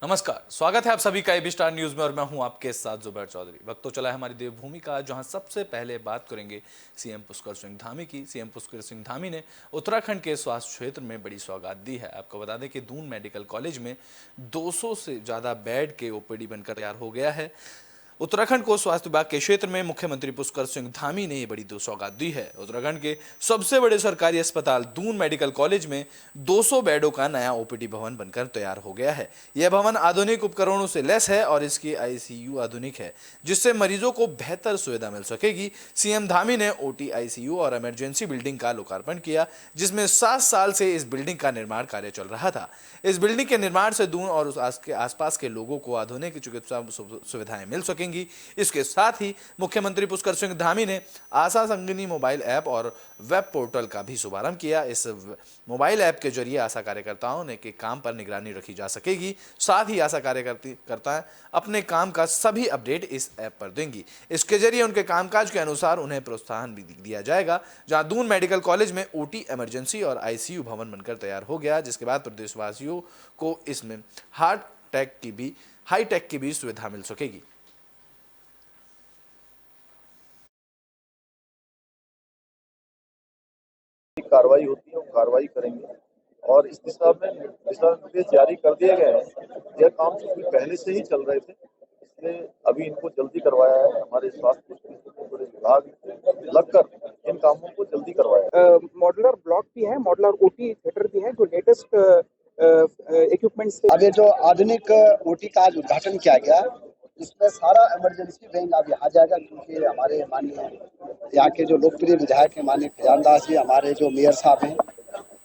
नमस्कार, स्वागत है आप सभी का एबी स्टार न्यूज में और मैं हूं आपके साथ जुबैर चौधरी। वक्त तो चला है हमारी देवभूमि का, जहां सबसे पहले बात करेंगे सीएम पुष्कर सिंह धामी की। सीएम पुष्कर सिंह धामी ने उत्तराखंड के स्वास्थ्य क्षेत्र में बड़ी सौगात दी है। आपको बता दें कि दून मेडिकल कॉलेज में 200 से ज्यादा बेड के ओपीडी बनकर तैयार हो गया है। उत्तराखंड को स्वास्थ्य विभाग के क्षेत्र में मुख्यमंत्री पुष्कर सिंह धामी ने ये बड़ी सौगात दी है। उत्तराखंड के सबसे बड़े सरकारी अस्पताल दून मेडिकल कॉलेज में 200 बेडों का नया ओपीडी भवन बनकर तैयार हो गया है। यह भवन आधुनिक उपकरणों से लैस है और इसकी आईसीयू आधुनिक है, जिससे मरीजों को बेहतर सुविधा मिल सकेगी। सीएम धामी ने ओटी, आईसीयू और इमरजेंसी बिल्डिंग का लोकार्पण किया, जिसमें 7 साल से इस बिल्डिंग का निर्माण कार्य चल रहा था। इस बिल्डिंग के निर्माण से दून और उसके आसपास के लोगों को आधुनिक चिकित्सा सुविधाएं मिल सकेंगी। इसके साथ ही मुख्यमंत्री पुष्कर सिंह धामी ने आशा संगिनी मोबाइल ऐप और वेब पोर्टल का भी शुभारंभ किया। इस मोबाइल ऐप के जरिए आशा कार्यकर्ताओं ने के काम पर निगरानी रखी जा सकेगी। साथ ही आशा कार्यकर्ता अपने काम का सभी अपडेट इस ऐप पर देंगी। इसके जरिए उनके कामकाज के अनुसार उन्हें प्रोत्साहन भी दिया जाएगा। जहां दून मेडिकल कॉलेज में ओटी, इमरजेंसी और आईसीयू भवन बनकर तैयार हो गया, जिसके बाद प्रदेशवासियों को इसमें हाई टेक की भी सुविधा मिल सकेगी। कार्रवाई होती है वो कार्रवाई करेंगे और इस दिशा में दिशा निर्देश जारी कर दिए गए हैं। यह काम चूंकि पहले से ही चल रहे थे, इसलिए अभी इनको जल्दी करवाया है। हमारे स्वास्थ्य विभाग लगकर इन कामों को जल्दी करवाया है। मॉडुलर ब्लॉक भी है, मॉडुलर ओटी थिएटर भी है, जो लेटेस्ट इक्विपमेंट्स से अब ये जो आधुनिक ओटी का आज उद्घाटन किया गया, इसमें सारा इमरजेंसी बैंक अब आ जाएगा, क्योंकि हमारे माननीय यहाँ के जो लोकप्रिय विधायक हैं माननीय खजानदास जी, हमारे जो मेयर साहब हैं,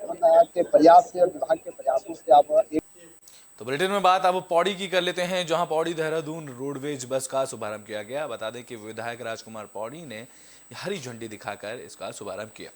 उनके प्रयास से और विभाग के प्रयासों से अब तो बुलेटिन में बात अब पौड़ी की कर लेते हैं, जहां पौड़ी देहरादून रोडवेज बस का शुभारंभ किया गया। बता दें कि विधायक राजकुमार पौड़ी ने हरी झंडी दिखाकर इसका शुभारंभ किया।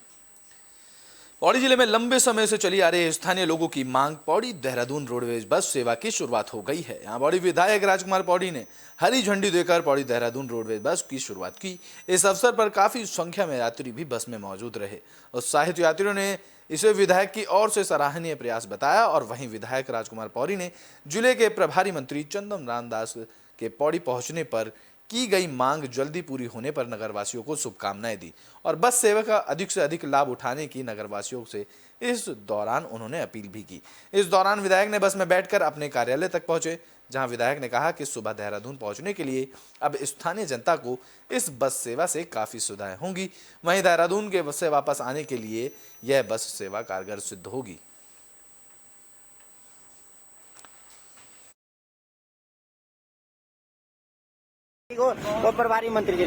पौड़ी जिले में लंबे समय से चली आ रही स्थानीय लोगों की मांग पौड़ी देहरादून रोडवेज बस सेवा की शुरुआत हो गई है। यहाँ पौड़ी विधायक राजकुमार पौड़ी ने हरी झंडी देकर पौड़ी देहरादून रोडवेज बस की शुरुआत की। इस अवसर पर काफी संख्या में यात्री भी बस में मौजूद रहे। उत्साहित यात्रियों ने इसे विधायक की ओर से सराहनीय प्रयास बताया और वहीं विधायक राजकुमार पौड़ी ने जिले के प्रभारी मंत्री चंदन रामदास के पौड़ी पहुंचने पर की गई मांग जल्दी पूरी होने पर नगरवासियों को शुभकामनाएं दी और बस सेवा का अधिक से अधिक लाभ उठाने की नगरवासियों से इस दौरान उन्होंने अपील भी की। इस दौरान विधायक ने बस में बैठकर अपने कार्यालय तक पहुंचे, जहां विधायक ने कहा कि सुबह देहरादून पहुंचने के लिए अब स्थानीय जनता को इस बस सेवा से काफी सुविधाएं होंगी। वहीं देहरादून के बस से वापस आने के लिए यह बस सेवा कारगर सिद्ध होगी। और प्रभारी मंत्री जी,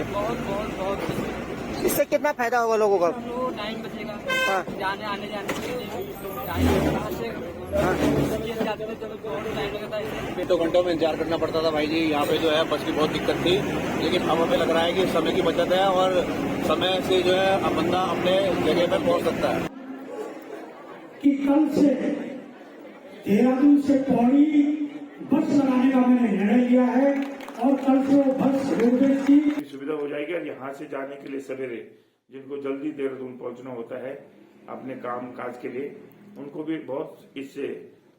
इससे कितना फायदा होगा लोगों को? टाइम बचेगा, जाने आने जाने में तो घंटों में इंतजार करना पड़ता था भाई जी। यहाँ पे जो है बस की बहुत दिक्कत थी, लेकिन अब हमें लग रहा है कि समय की बचत है और समय से जो है अब बंदा अपने जगह पर पहुँच सकता है। कि कल से देहरादून से पौड़ी बस लगाने का मैंने निर्णय लिया है और कल से वो बस रोडवेज की सुविधा हो जाएगी। और यहाँ से जाने के लिए सवेरे जिनको जल्दी देहरादून पहुंचना होता है अपने काम काज के लिए, उनको भी बहुत इससे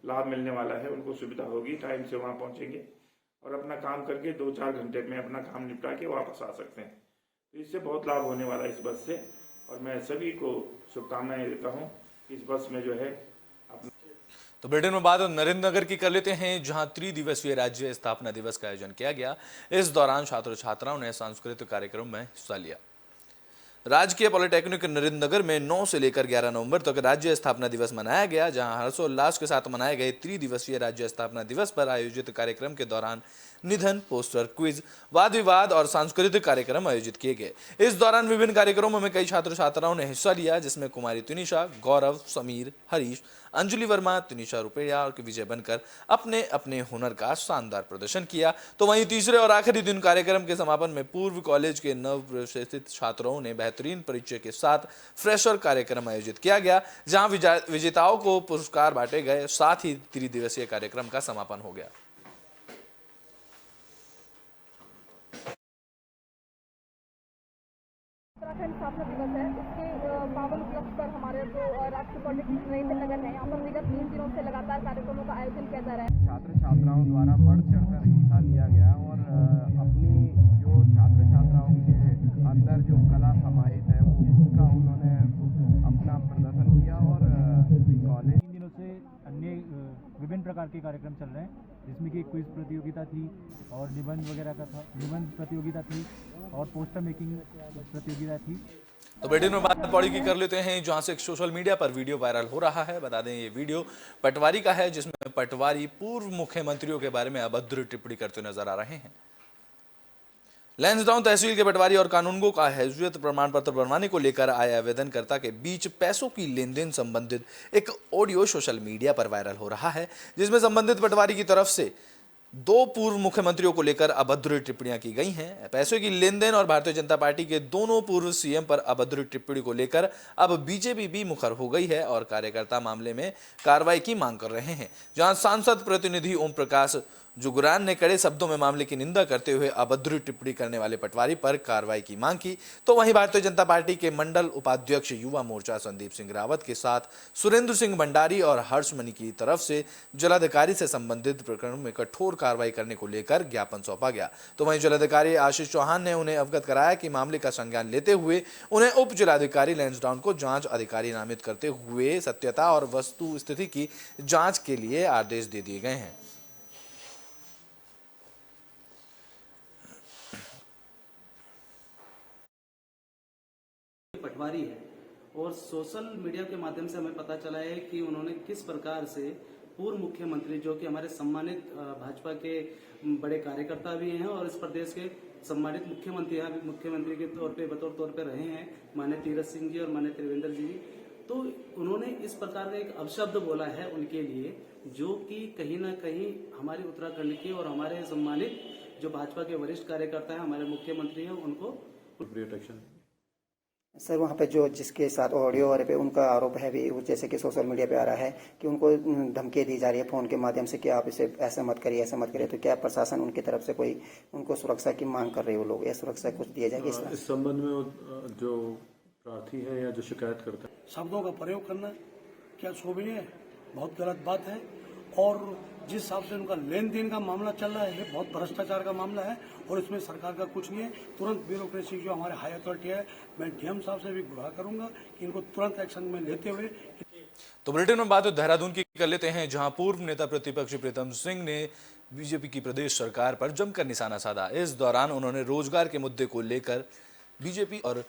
लाभ मिलने वाला है। उनको सुविधा होगी, टाइम से वहां पहुंचेंगे और अपना काम करके 2-4 घंटे में अपना काम निपटा के वापस आ सकते हैं। तो इससे बहुत लाभ होने वाला है इस बस से और मैं सभी को शुभकामनाएं देता हूँ इस बस में जो है। तो बुलेटिन में बात नरेंद्रनगर की कर लेते हैं, जहां त्रिदिवसीय राज्य स्थापना दिवस का आयोजन किया गया। इस दौरान छात्र छात्राओं ने सांस्कृतिक कार्यक्रम में हिस्सा लिया। राजकीय पॉलिटेक्निक नरेंद्रनगर में 9 से लेकर 11 नवंबर तक राज्य स्थापना दिवस मनाया गया, जहां हर्षोल्लास के साथ मनाए गए त्रिदिवसीय राज्य स्थापना दिवस पर आयोजित कार्यक्रम के दौरान निधन, पोस्टर, क्विज, वाद विवाद और सांस्कृतिक कार्यक्रम आयोजित किए गए। इस दौरान विभिन्न कार्यक्रमों में कई छात्र छात्राओं ने हिस्सा लिया, जिसमें कुमारी तुनिशा, गौरव, समीर, हरीश, अंजलि वर्मा, तुनिशा रुपया और विजय बनकर अपने अपने हुनर का शानदार प्रदर्शन किया। तो वहीं तीसरे और आखिरी दिन कार्यक्रम के समापन में पूर्व कॉलेज के नव प्रशिक्षित छात्रों ने बेहतरीन परिचय के साथ फ्रेशर कार्यक्रम आयोजित किया गया, जहां विजेताओं को पुरस्कार बांटे गए। साथ ही त्रिदिवसीय कार्यक्रम का समापन हो गया। उत्तराखंड स्थापना दिवस है, इसके पावन उपलक्ष्य पर हमारे जो राष्ट्रीय पॉलिटेक्निक नरेंद्र नगर है, यहाँ पर विगत 3 दिनों से लगातार कार्यक्रमों का आयोजन किया जा रहा है। छात्र छात्राओं द्वारा बढ़ चढ़कर हिस्सा लिया गया और अपनी जो छात्र छात्राओं के अंदर जो कला समाहित है उसका उन्होंने अपना प्रदर्शन किया। और कॉलेज 3 दिनों से अन्य विभिन्न प्रकार के कार्यक्रम चल रहे हैं, जिसमें कि क्विज प्रतियोगिता थी और निबंध वगैरह का था, निबंध प्रतियोगिता थी और पोस्टर मेकिंग प्रतियोगिता थी। तो बुलेटिन में बात पौड़ी की कर लेते हैं, जहां से एक सोशल मीडिया पर वीडियो वायरल हो रहा है। बता दें ये वीडियो पटवारी का है, जिसमें पटवारी पूर्व मुख्यमंत्रियों के बारे में अभद्र टिप्पणी करते नजर आ रहे हैं। लैंसडाउन तहसील के पटवारी और कानूनगो का हैसियत प्रमाण पत्र बनवाने को लेकर आए आवेदनकर्ता के बीच पैसों की लेन देन संबंधित एक ऑडियो सोशल मीडिया पर वायरल हो रहा है, जिसमें संबंधित पटवारी की तरफ से 2 पूर्व मुख्यमंत्रियों को लेकर अभद्र टिप्पणियां की गई हैं। पैसों की लेन देन और भारतीय जनता पार्टी के दोनों पूर्व सीएम पर अभद्र टिप्पणी को लेकर अब बीजेपी भी मुखर हो गई है और कार्यकर्ता मामले में कार्रवाई की मांग कर रहे हैं। जहां सांसद प्रतिनिधि ओम प्रकाश जुगरान ने कड़े शब्दों में मामले की निंदा करते हुए अभद्र टिप्पणी करने वाले पटवारी पर कार्रवाई की मांग की, तो वहीं भारतीय जनता पार्टी के मंडल उपाध्यक्ष युवा मोर्चा संदीप सिंह रावत के साथ सुरेंद्र सिंह भंडारी और हर्षमणि की तरफ से जिलाधिकारी से संबंधित प्रकरण में कठोर कार्रवाई करने को लेकर ज्ञापन सौंपा गया। तो वहीं जिलाधिकारी आशीष चौहान ने उन्हें अवगत कराया कि मामले का संज्ञान लेते हुए उन्हें उप जिलाधिकारी लैंसडाउन को जांच अधिकारी नामित करते हुए सत्यता और वस्तु स्थिति की जांच के लिए आदेश दे दिए गए हैं। पटवारी है और सोशल मीडिया के माध्यम से हमें पता चला है कि उन्होंने किस प्रकार से पूर्व मुख्यमंत्री, जो कि हमारे सम्मानित भाजपा के बड़े कार्यकर्ता भी हैं और इस प्रदेश के सम्मानित मुख्यमंत्री के बतौर तौर पे रहे हैं, माननीय तीरथ सिंह जी और माननीय त्रिवेंद्र जी, तो उन्होंने इस प्रकार का एक अपशब्द बोला है उनके लिए, जो कि कहीं ना कहीं हमारे उत्तराखंड के और हमारे सम्मानित जो भाजपा के वरिष्ठ कार्यकर्ता हैं, हमारे मुख्यमंत्री हैं, उनको सर वहाँ पे जो जिसके साथ ऑडियो और पे उनका आरोप है भी, जैसे कि सोशल मीडिया पे आ रहा है कि उनको धमकी दी जा रही है फोन के माध्यम से कि आप इसे ऐसा मत करिए, ऐसा मत करिए, तो क्या प्रशासन उनकी तरफ से कोई उनको सुरक्षा की मांग कर रहे हो लोग, या सुरक्षा कुछ दिया जाएगी इस संबंध में? जो प्रार्थी है या जो शिकायत करता है, शब्दों का प्रयोग करना क्या शोभनीय है? बहुत गलत बात है। और जिस हिसाब से उनका लेन देन का मामला चल रहा है, ये बहुत भ्रष्टाचार का मामला है और इसमें सरकार का कुछ नहीं है। तुरंत ब्यूरोक्रेसी जो हमारे हाई अथॉरिटी है, मैं डीएम साहब से भी गुहार करूंगा कि इनको तुरंत एक्शन में लेते हुए। तो बुलेटिन में बात देहरादून की कर लेते हैं, जहां पूर्व नेता प्रतिपक्ष प्रीतम सिंह ने बीजेपी की प्रदेश सरकार पर जमकर निशाना साधा। इस दौरान उन्होंने रोजगार के मुद्दे को लेकर बीजेपी और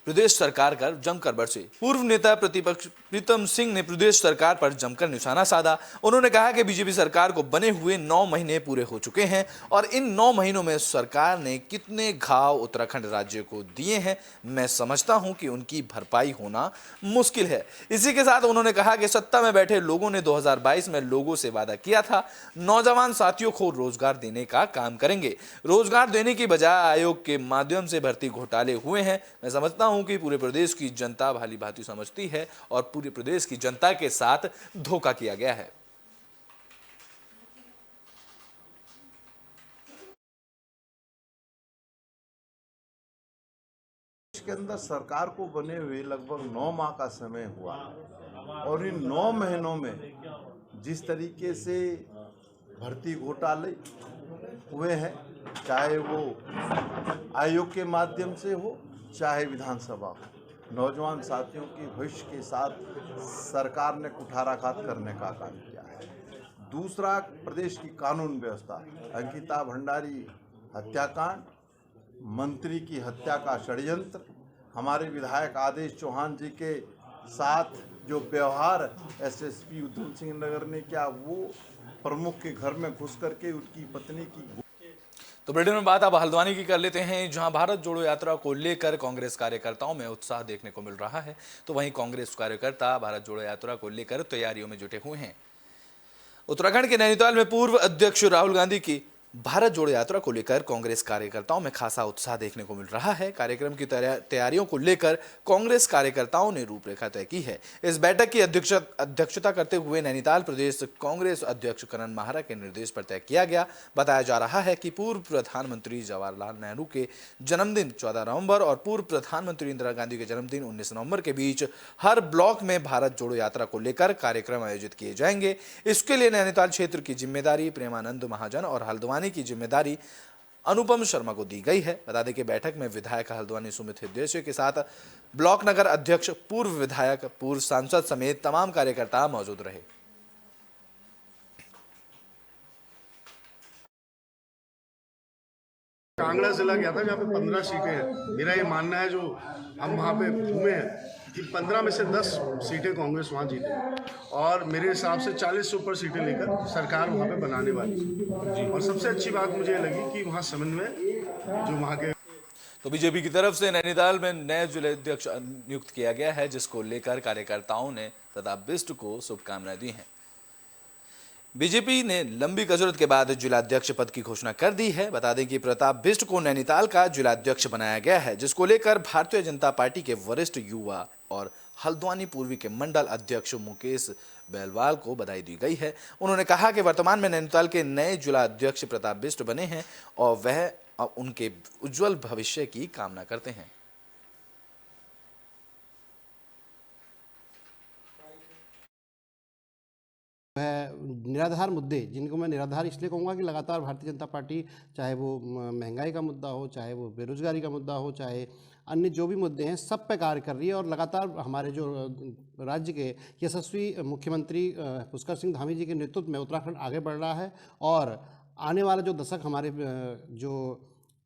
प्रदेश सरकार पर जमकर बरसे। पूर्व नेता प्रतिपक्ष प्रीतम सिंह ने प्रदेश सरकार पर जमकर निशाना साधा। उन्होंने कहा कि बीजेपी सरकार को बने हुए 9 महीने पूरे हो चुके हैं और इन 9 महीनों में सरकार ने कितने घाव उत्तराखंड राज्य को दिए हैं, मैं समझता हूं कि उनकी भरपाई होना मुश्किल है। इसी के साथ उन्होंने कहा कि सत्ता में बैठे लोगों ने 2022 में लोगों से वादा किया था, नौजवान साथियों को रोजगार देने का काम करेंगे। रोजगार देने की बजाय आयोग के माध्यम से भर्ती घोटाले हुए हैं। मैं समझता हूं कि पूरे प्रदेश की जनता भली भांति समझती है और पूरे प्रदेश की जनता के साथ धोखा किया गया है। के अंदर सरकार को बने हुए लगभग 9 माह का समय हुआ और इन 9 महीनों में जिस तरीके से भर्ती घोटाले हुए हैं, चाहे वो आयोग के माध्यम से हो चाहे विधानसभा हो, नौजवान साथियों की भविष्य के साथ सरकार ने कुठाराघात करने का काम किया है। दूसरा, प्रदेश की कानून व्यवस्था, अंकिता भंडारी हत्याकांड, मंत्री की हत्या का षड्यंत्र, हमारे विधायक आदेश चौहान जी के साथ जो व्यवहार एसएसपी उधम सिंह नगर ने किया, वो प्रमुख के घर में घुस करके उनकी पत्नी की। तो बुलेटिन में बात अब हल्द्वानी की कर लेते हैं, जहां भारत जोड़ो यात्रा को लेकर कांग्रेस कार्यकर्ताओं में उत्साह देखने को मिल रहा है। तो वहीं कांग्रेस कार्यकर्ता भारत जोड़ो यात्रा को लेकर तैयारियों में जुटे हुए हैं। उत्तराखंड के नैनीताल में पूर्व अध्यक्ष राहुल गांधी की भारत जोड़ो यात्रा को लेकर कांग्रेस कार्यकर्ताओं में खासा उत्साह देखने को मिल रहा है। कार्यक्रम की तैयारियों को लेकर कांग्रेस कार्यकर्ताओं ने रूपरेखा तय की है। इस बैठक की अध्यक्षता करते हुए नैनीताल प्रदेश कांग्रेस अध्यक्ष करण माहरा के निर्देश पर तय किया गया। बताया जा रहा है कि पूर्व प्रधानमंत्री जवाहरलाल नेहरू के जन्मदिन 14 नवंबर और पूर्व प्रधानमंत्री इंदिरा गांधी के जन्मदिन 19 नवंबर के बीच हर ब्लॉक में भारत जोड़ो यात्रा को लेकर कार्यक्रम आयोजित किए जाएंगे। इसके लिए नैनीताल क्षेत्र की जिम्मेदारी प्रेमानंद महाजन और हल्द्वानी की जिम्मेदारी अनुपम शर्मा को दी गई है। बता दें कि बैठक में विधायक हल्द्वानी सुमित हृदय के साथ ब्लॉक नगर अध्यक्ष, पूर्व विधायक, पूर्व सांसद समेत तमाम कार्यकर्ता मौजूद रहे। कांगड़ा जिला गया था जहाँ पे 15 सीटें हैं। मेरा ये मानना है, जो हम वहाँ पे घूमे हैं, कि 15 में से 10 सीटें कांग्रेस वहाँ जीतेगी और मेरे हिसाब से 40 से ऊपर सीटें लेकर सरकार वहाँ पे बनाने वाली है। और सबसे अच्छी बात मुझे ये लगी कि वहाँ समन्वय जो वहाँ के तो बीजेपी की तरफ से नैनीताल में नए जिलाध्यक्ष नियुक्त किया गया है, जिसको लेकर कार्यकर्ताओं ने प्रताप बिष्ट को शुभकामनाएं दी हैं। बीजेपी ने लंबी कसरत के बाद जिलाध्यक्ष पद की घोषणा कर दी है। बता दें कि प्रताप बिष्ट को नैनीताल का जिलाध्यक्ष बनाया गया है, जिसको लेकर भारतीय जनता पार्टी के वरिष्ठ युवा और हल्द्वानी पूर्वी के मंडल अध्यक्ष मुकेश बेलवाल को बधाई दी गई है। उन्होंने कहा कि वर्तमान में नैनीताल के नए जिलाध्यक्ष प्रताप बिष्ट बने हैं और वह उनके उज्जवल भविष्य की कामना करते हैं। निराधार मुद्दे, जिनको मैं निराधार इसलिए कहूँगा कि लगातार भारतीय जनता पार्टी, चाहे वो महंगाई का मुद्दा हो, चाहे वो बेरोजगारी का मुद्दा हो, चाहे अन्य जो भी मुद्दे हैं, सब पे कार्य कर रही है। और लगातार हमारे जो राज्य के यशस्वी मुख्यमंत्री पुष्कर सिंह धामी जी के नेतृत्व में उत्तराखंड आगे बढ़ रहा है। और आने वाला जो दशक, हमारे जो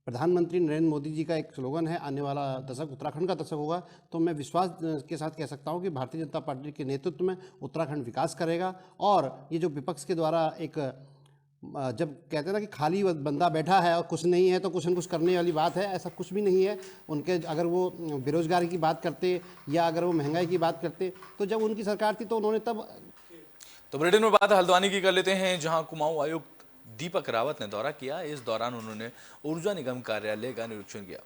प्रधानमंत्री नरेंद्र मोदी जी का एक स्लोगन है, आने वाला दशक उत्तराखंड का दशक होगा, तो मैं विश्वास के साथ कह सकता हूं कि भारतीय जनता पार्टी के नेतृत्व में उत्तराखंड विकास करेगा। और ये जो विपक्ष के द्वारा एक, जब कहते हैं ना कि खाली बंदा बैठा है और कुछ नहीं है तो कुछ न कुछ करने वाली बात है, ऐसा कुछ भी नहीं है। उनके अगर वो बेरोजगारी की बात करते या अगर वो महंगाई की बात करते, तो जब उनकी सरकार थी तो उन्होंने तब। तो बुलेटिन में बात हल्द्वानी की कर लेते हैं, जहां कुमाऊं आयुक्त दीपक रावत ने दौरा किया। इस दौरान उन्होंने ऊर्जा निगम कार्यालय का निरीक्षण किया।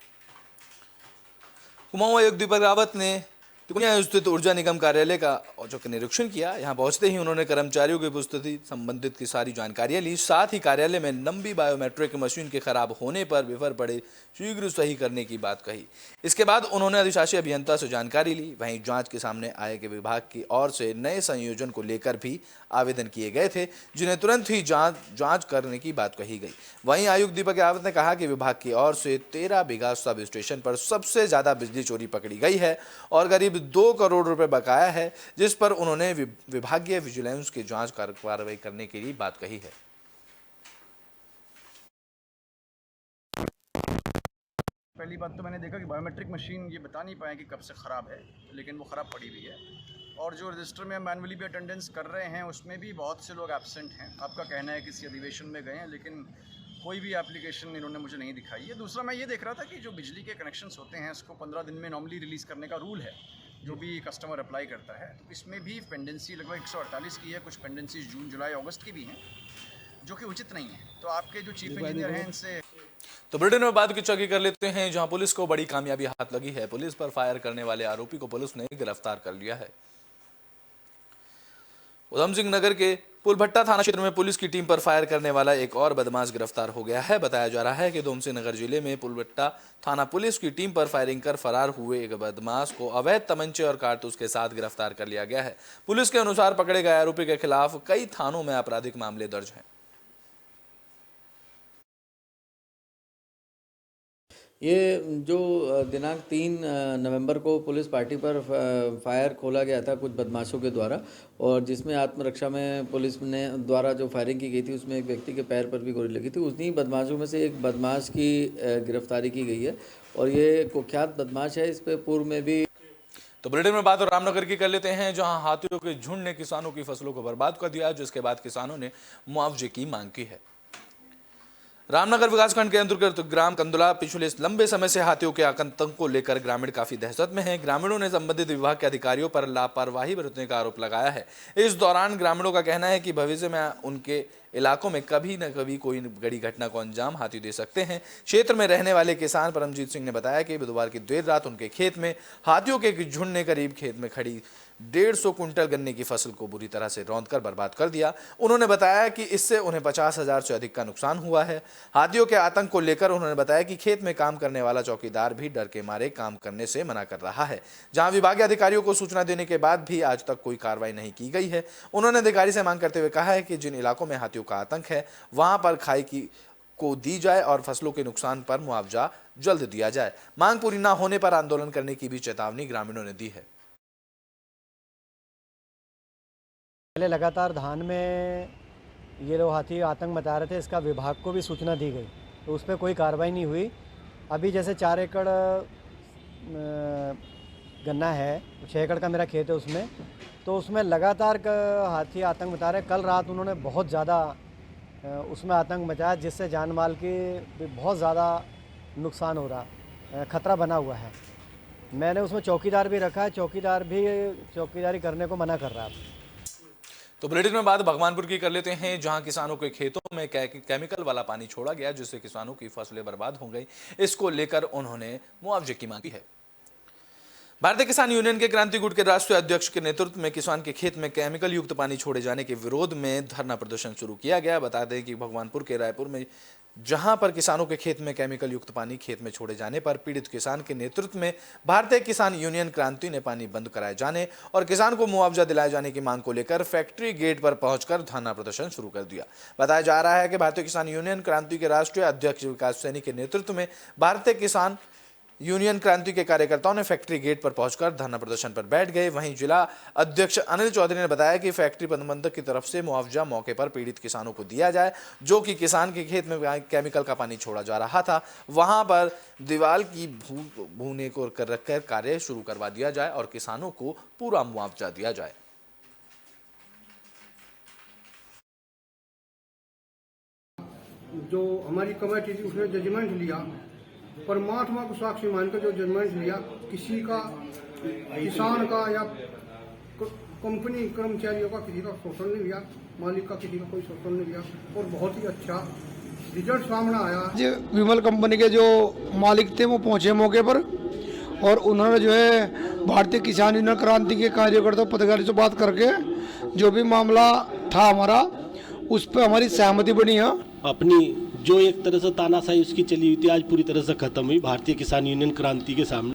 कुमाऊं आयुक्त दीपक रावत ने तिकोनिया स्थित ऊर्जा निगम कार्यालय का औचक निरीक्षण किया। यहां पहुंचते ही उन्होंने कर्मचारियों की उपस्थिति संबंधित की सारी जानकारियां ली। साथ ही कार्यालय में लंबी बायोमेट्रिक मशीन के खराब होने पर विफल पड़े शीघ्र सही करने की बात कही। इसके बाद उन्होंने अधिशासी अभियंता से जानकारी ली। वहीं जांच के सामने आए कि विभाग की ओर से नए संयोजन को लेकर भी आवेदन किए गए थे, जिन्हें तुरंत ही जांच करने की बात कही गई। वहीं आयुक्त दीपक रावत ने कहा कि विभाग की ओर से 13 बीघा सब स्टेशन पर सबसे ज्यादा बिजली चोरी पकड़ी गई है और करीब 2 करोड़ रुपए बकाया है, जिस पर उन्होंने विभागीय विजिलेंस की जांच कार्रवाई करने के लिए बात कही है। पहली बात तो मैंने देखा कि बायोमेट्रिक मशीन ये बता नहीं पाए कि कब से ख़राब है, लेकिन वो ख़राब पड़ी हुई है। और जो रजिस्टर में मैनुअली भी अटेंडेंस कर रहे हैं, उसमें भी बहुत से लोग एब्सेंट हैं। आपका कहना है किसी अधिवेशन में गए हैं, लेकिन कोई भी एप्लीकेशन इन्होंने मुझे नहीं दिखाई है। दूसरा, मैं ये देख रहा था कि जो बिजली के कनेक्शंस होते हैं, इसको 15 दिन में नॉर्मली रिलीज़ करने का रूल है, जो भी कस्टमर अप्लाई करता है। तो इसमें भी पेंडेंसी लगभग 148 की है, कुछ पेंडेंसीज जून, जुलाई, अगस्त की भी हैं, जो कि उचित नहीं है। तो आपके जो चीफ इंजीनियर हैं, इनसे। तो ब्रिटेन में बात की चौकी कर लेते हैं, जहां पुलिस को बड़ी कामयाबी हाथ लगी है। पुलिस पर फायर करने वाले आरोपी को पुलिस ने गिरफ्तार कर लिया है। उधम सिंह नगर के पुलभट्टा थाना क्षेत्र में पुलिस की टीम पर फायर करने वाला एक और बदमाश गिरफ्तार हो गया है। बताया जा रहा है कि उधम सिंह नगर जिले में पुलभट्टा थाना पुलिस की टीम पर फायरिंग कर फरार हुए एक बदमाश को अवैध तमंचे और कारतूस के साथ गिरफ्तार कर लिया गया है। पुलिस के अनुसार पकड़े गए आरोपी के खिलाफ कई थानों में आपराधिक मामले दर्ज हैं। ये जो दिनांक 3 नवंबर को पुलिस पार्टी पर फायर खोला गया था कुछ बदमाशों के द्वारा, और जिसमें आत्मरक्षा में पुलिस ने द्वारा जो फायरिंग की गई थी, उसमें एक व्यक्ति के पैर पर भी गोली लगी थी। उन्हीं बदमाशों में से एक बदमाश की गिरफ्तारी की गई है और ये कुख्यात बदमाश है। इस पर पूर्व में भी। तो बुलेटिन में बात रामनगर की कर लेते हैं, जहां हाथियों के झुंड ने किसानों की फसलों को बर्बाद कर दिया, जिसके बाद किसानों ने मुआवजे की मांग की है। रामनगर विकासखंड के अंतर्गत ग्राम कंदुला पिछले लंबे समय से हाथियों के आतंक को लेकर ग्रामीण काफी दहशत में हैं। ग्रामीणों ने संबंधित विभाग के अधिकारियों पर लापरवाही बरतने का आरोप लगाया है। इस दौरान ग्रामीणों का कहना है कि भविष्य में उनके इलाकों में कभी न कभी कोई बड़ी घटना को अंजाम हाथी दे सकते हैं। क्षेत्र में रहने वाले किसान परमजीत सिंह ने बताया कि बुधवार की देर रात उनके खेत में हाथियों के एक झुंड ने करीब खेत में खड़ी 150 कुंटल गन्ने की फसल को बुरी तरह से रौंदकर बर्बाद कर दिया। उन्होंने बताया कि इससे उन्हें 50,000 से अधिक का नुकसान हुआ है। हाथियों के आतंक को लेकर उन्होंने बताया कि खेत में काम करने वाला चौकीदार भी डर के मारे काम करने से मना कर रहा है। जहां विभागीय अधिकारियों को सूचना देने के बाद भी आज तक कोई कार्रवाई नहीं की गई है। उन्होंने अधिकारी से मांग करते हुए कहा है कि जिन इलाकों में हाथियों का आतंक है वहां पर खाई को दी जाए और फसलों के नुकसान पर मुआवजा जल्द दिया जाए। मांग पूरी न होने पर आंदोलन करने की भी चेतावनी ग्रामीणों ने दी है। पहले लगातार धान में ये लोग हाथी आतंक मचा रहे थे, इसका विभाग को भी सूचना दी गई तो उस पर कोई कार्रवाई नहीं हुई। अभी जैसे 4 एकड़ गन्ना है, 6 एकड़ का मेरा खेत है, उसमें तो उसमें लगातार हाथी आतंक मचा रहे। कल रात उन्होंने बहुत ज़्यादा उसमें आतंक मचाया जिससे जान माल की बहुत ज़्यादा नुकसान हो रहा, खतरा बना हुआ है। मैंने उसमें चौकीदार भी रखा है, चौकीदार भी चौकीदारी करने को मना कर रहा है। तो बुलेटिन में बात भगवानपुर की कर लेते हैं, जहां किसानों के खेतों में केमिकल वाला पानी छोड़ा गया जिससे किसानों की फसलें बर्बाद हो गई। इसको लेकर उन्होंने मुआवजे की मांग की है। भारतीय किसान यूनियन के क्रांति गुट के राष्ट्रीय अध्यक्ष के नेतृत्व में किसान के खेत में केमिकल युक्त पानी छोड़े जाने के विरोध में धरना प्रदर्शन शुरू किया गया। बता दें कि भगवानपुर के रायपुर में जहां पर किसानों के खेत में केमिकल युक्त पानी खेत में छोड़े जाने पर पीड़ित किसान के नेतृत्व में भारतीय किसान यूनियन क्रांति ने पानी बंद कराए जाने और किसान को मुआवजा दिलाए जाने की मांग को लेकर फैक्ट्री गेट पर पहुंचकर धरना प्रदर्शन शुरू कर दिया। बताया जा रहा है कि भारतीय किसान यूनियन क्रांति के राष्ट्रीय अध्यक्ष विकास सैनी के नेतृत्व में भारतीय किसान यूनियन क्रांति के कार्यकर्ताओं ने फैक्ट्री गेट पर पहुंचकर धरना प्रदर्शन पर बैठ गए। वहीं जिला अध्यक्ष अनिल चौधरी ने बताया कि फैक्ट्री प्रबंधक की तरफ से मुआवजा मौके पर पीड़ित किसानों को दिया जाए। जो कि किसान के खेत में केमिकल का पानी छोड़ा जा रहा था वहां पर दीवार की भूने को रखकर कार्य शुरू करवा दिया जाए और किसानों को पूरा मुआवजा दिया जाए। जो हमारी कमेटी थी उसने जजमेंट लिया, परमात्मा को साक्षी मानकर जो जजमेंट लिया, किसी का किसान का या कंपनी कर्मचारियों का किसी का शोषण नहीं लिया, मालिक का किसी का कोई शोषण नहीं लिया और बहुत ही अच्छा रिजल्ट सामने आया। विमल कंपनी के जो मालिक थे वो पहुंचे मौके पर और उन्होंने जो है भारतीय किसान यूनियन क्रांति के कार्यकर्ता पदाधिकारी से बात करके जो भी मामला था हमारा उस पर हमारी सहमति बनी है। अपनी जो एक तरह से तानाशाही उसकी चली हुई थी आज पूरी तरह से खत्म हुई भारतीय किसान यूनियन क्रांति के सामने।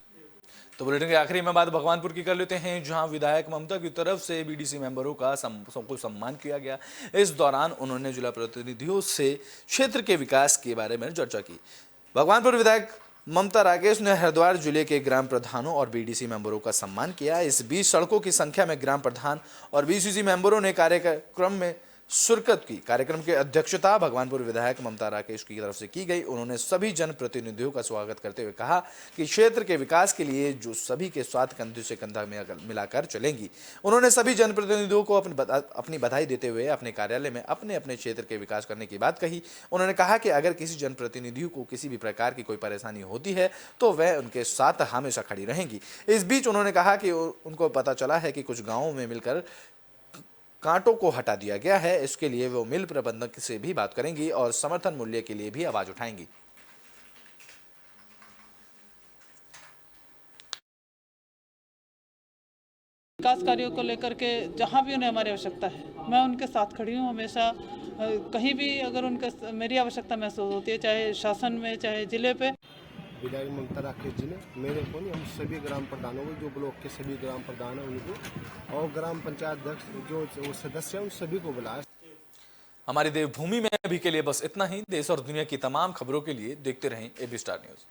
तो बुलेटिन के आखिरी में बात भगवानपुर की कर लेते हैं, जहां विधायक ममता की तरफ से बीडीसी मेंबरों का सबको सम्मान किया गया। इस दौरान उन्होंने जिला प्रतिनिधियों से क्षेत्र के विकास के बारे में चर्चा की। भगवानपुर विधायक ममता राकेश ने हरिद्वार जिले के ग्राम प्रधानों और बीडीसी मेंबरों का सम्मान किया। इस बीच सड़कों की संख्या में ग्राम प्रधान और बीसीसी मेंबरों ने कार्यक्रम में शिरकत की। कार्यक्रम की अध्यक्षता भगवानपुर विधायक ममता राकेश की तरफ से की गई। उन्होंने सभी जनप्रतिनिधियों का स्वागत करते हुए कहा कि क्षेत्र के विकास के लिए जो सभी के साथ कंधे से कंधा मिलाकर चलेंगी। उन्होंने सभी जनप्रतिनिधियों को अपनी बधाई देते हुए अपने कार्यालय में अपने अपने क्षेत्र के विकास करने की बात कही। उन्होंने कहा कि अगर किसी जनप्रतिनिधि को किसी भी प्रकार की कोई परेशानी होती है तो वह उनके साथ हमेशा खड़ी रहेंगी। इस बीच उन्होंने कहा कि उनको पता चला है कि कुछ गाँवों में मिलकर कांटों को हटा दिया गया है। इसके लिए वो मिल प्रबंधक से भी बात करेंगी और समर्थन मूल्य के लिए भी आवाज उठाएंगी। विकास कार्यों को लेकर के जहां भी उन्हें हमारी आवश्यकता है मैं उनके साथ खड़ी हूं हमेशा। कहीं भी अगर उनके मेरी आवश्यकता महसूस होती है, चाहे शासन में चाहे जिले पे। विधायक ममता राकेश जी ने मेरे को नहीं, हम सभी ग्राम प्रधानों को, जो ब्लॉक के सभी ग्राम प्रधान हैं उनको और ग्राम पंचायत अध्यक्ष जो सदस्य हैं उन सभी को बुलाया। हमारी देवभूमि में अभी के लिए बस इतना ही। देश और दुनिया की तमाम खबरों के लिए देखते रहें एबी स्टार न्यूज।